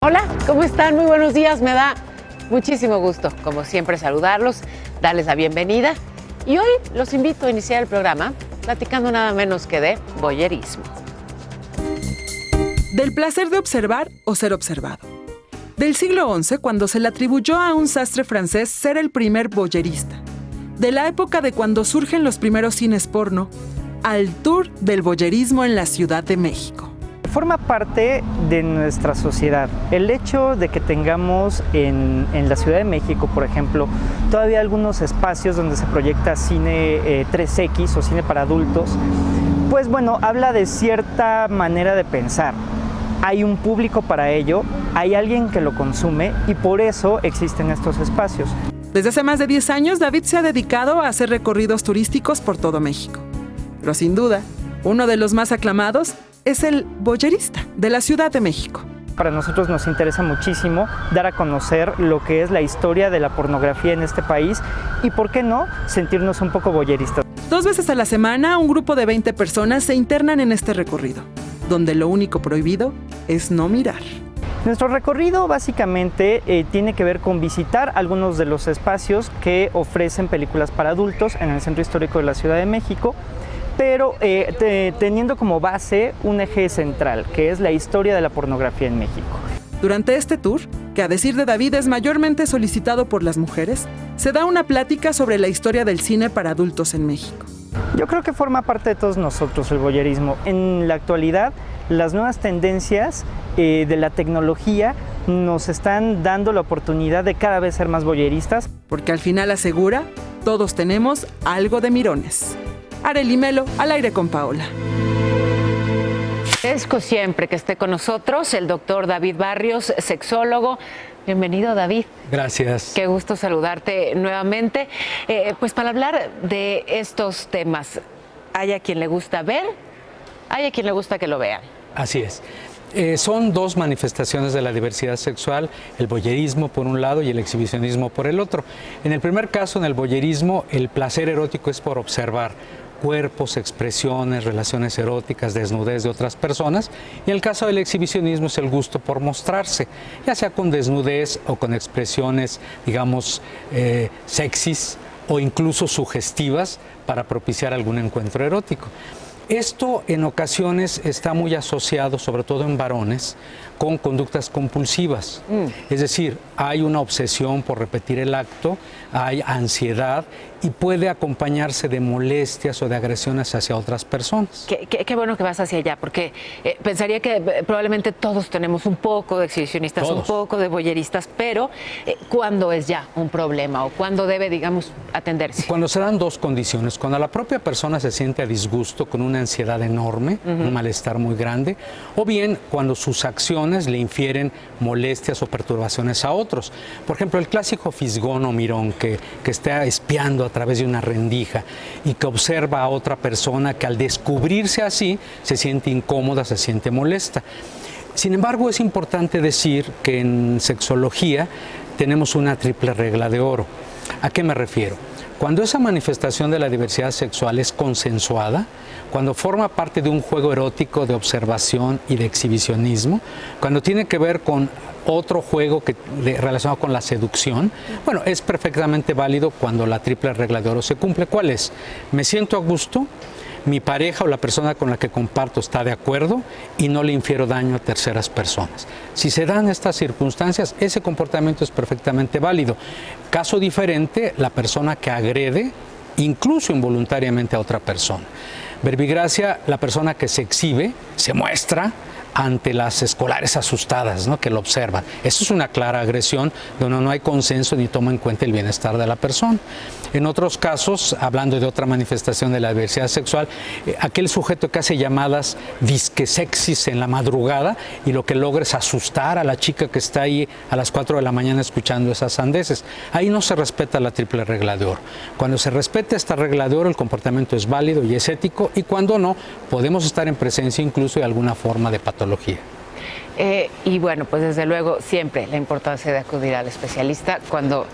Hola, ¿cómo están? Muy buenos días, me da muchísimo gusto, como siempre, saludarlos, darles la bienvenida. Y hoy los invito a iniciar el programa platicando nada menos que de voyerismo. Del placer de observar o ser observado. Del siglo XI, cuando se le atribuyó a un sastre francés ser el primer voyerista. De la época de cuando surgen los primeros cines porno, al tour del voyerismo en la Ciudad de México. Forma parte de nuestra sociedad. El hecho de que tengamos en la Ciudad de México, por ejemplo, todavía algunos espacios donde se proyecta cine 3X o cine para adultos, pues bueno, habla de cierta manera de pensar. Hay un público para ello, hay alguien que lo consume y por eso existen estos espacios. Desde hace más de 10 años, David se ha dedicado a hacer recorridos turísticos por todo México. Pero sin duda, uno de los más aclamados es el voyerista de la Ciudad de México. Para nosotros nos interesa muchísimo dar a conocer lo que es la historia de la pornografía en este país y, ¿por qué no?, sentirnos un poco voyeristas. 2 veces a la semana, un grupo de 20 personas se internan en este recorrido, donde lo único prohibido es no mirar. Nuestro recorrido básicamente tiene que ver con visitar algunos de los espacios que ofrecen películas para adultos en el Centro Histórico de la Ciudad de México, pero teniendo como base un eje central, que es la historia de la pornografía en México. Durante este tour, que a decir de David es mayormente solicitado por las mujeres, se da una plática sobre la historia del cine para adultos en México. Yo creo que forma parte de todos nosotros el voyerismo. En la actualidad, las nuevas tendencias de la tecnología nos están dando la oportunidad de cada vez ser más voyeristas. Porque al final asegura, todos tenemos algo de mirones. Arely Melo, al aire con Paola. Agradezco siempre que esté con nosotros el doctor David Barrios, sexólogo. Bienvenido, David. Gracias. Qué gusto saludarte nuevamente. Pues para hablar de estos temas, hay a quien le gusta ver, hay a quien le gusta que lo vean. Así es. Son dos manifestaciones de la diversidad sexual, el voyerismo por un lado y el exhibicionismo por el otro. En el primer caso, en el voyerismo, el placer erótico es por observar cuerpos, expresiones, relaciones eróticas, desnudez de otras personas, y en el caso del exhibicionismo es el gusto por mostrarse, ya sea con desnudez o con expresiones, digamos, sexys o incluso sugestivas para propiciar algún encuentro erótico. Esto en ocasiones está muy asociado, sobre todo en varones, con conductas compulsivas. Es decir, hay una obsesión por repetir el acto, hay ansiedad y puede acompañarse de molestias o de agresiones hacia otras personas. Qué bueno que vas hacia allá, porque pensaría que probablemente todos tenemos un poco de exhibicionistas, un poco de voyeristas, pero ¿cuándo es ya un problema o cuándo debe, digamos, atenderse? Cuando se dan dos condiciones, cuando la propia persona se siente a disgusto con una ansiedad enorme, un malestar muy grande, o bien cuando sus acciones le infieren molestias o perturbaciones a otros. Por ejemplo, el clásico fisgón o mirón que está espiando a través de una rendija y que observa a otra persona que al descubrirse así se siente incómoda, se siente molesta. Sin embargo, es importante decir que en sexología tenemos una triple regla de oro. ¿A qué me refiero? Cuando esa manifestación de la diversidad sexual es consensuada, cuando forma parte de un juego erótico de observación y de exhibicionismo, cuando tiene que ver con otro juego relacionado con la seducción, bueno, es perfectamente válido cuando la triple regla de oro se cumple. ¿Cuál es? Me siento a gusto, mi pareja o la persona con la que comparto está de acuerdo y no le infiero daño a terceras personas. Si se dan estas circunstancias, ese comportamiento es perfectamente válido. Caso diferente, la persona que agrede, incluso involuntariamente a otra persona. Verbigracia, la persona que se exhibe, se muestra ante las escolares asustadas, ¿no?, que lo observan. Eso es una clara agresión donde no hay consenso ni toma en cuenta el bienestar de la persona. En otros casos, hablando de otra manifestación de la diversidad sexual, aquel sujeto que hace llamadas disque sexys en la madrugada y lo que logra es asustar a la chica que está ahí a las 4 de la mañana escuchando esas sandeces. Ahí no se respeta la triple regla de oro. Cuando se respeta esta regla de oro, el comportamiento es válido y es ético, y cuando no, podemos estar en presencia incluso de alguna forma de patología. Y bueno, pues desde luego siempre la importancia de acudir al especialista cuando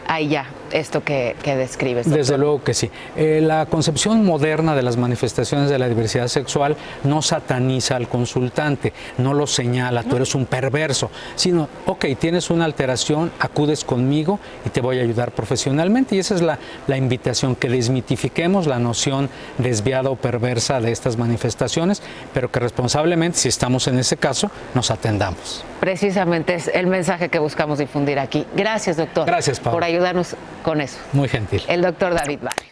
hay ya esto que describes, doctor. Desde luego que sí. La concepción moderna de las manifestaciones de la diversidad sexual no sataniza al consultante, no lo señala, tú eres un perverso, sino, ok, tienes una alteración, acudes conmigo y te voy a ayudar profesionalmente. Y esa es la invitación, que desmitifiquemos la noción desviada o perversa de estas manifestaciones, pero que responsablemente, si estamos en ese caso, nos atendamos. Precisamente es el mensaje que buscamos difundir aquí. Gracias, doctor. Gracias, Pablo, por ayudarnos con eso. Muy gentil. El doctor David Barrio.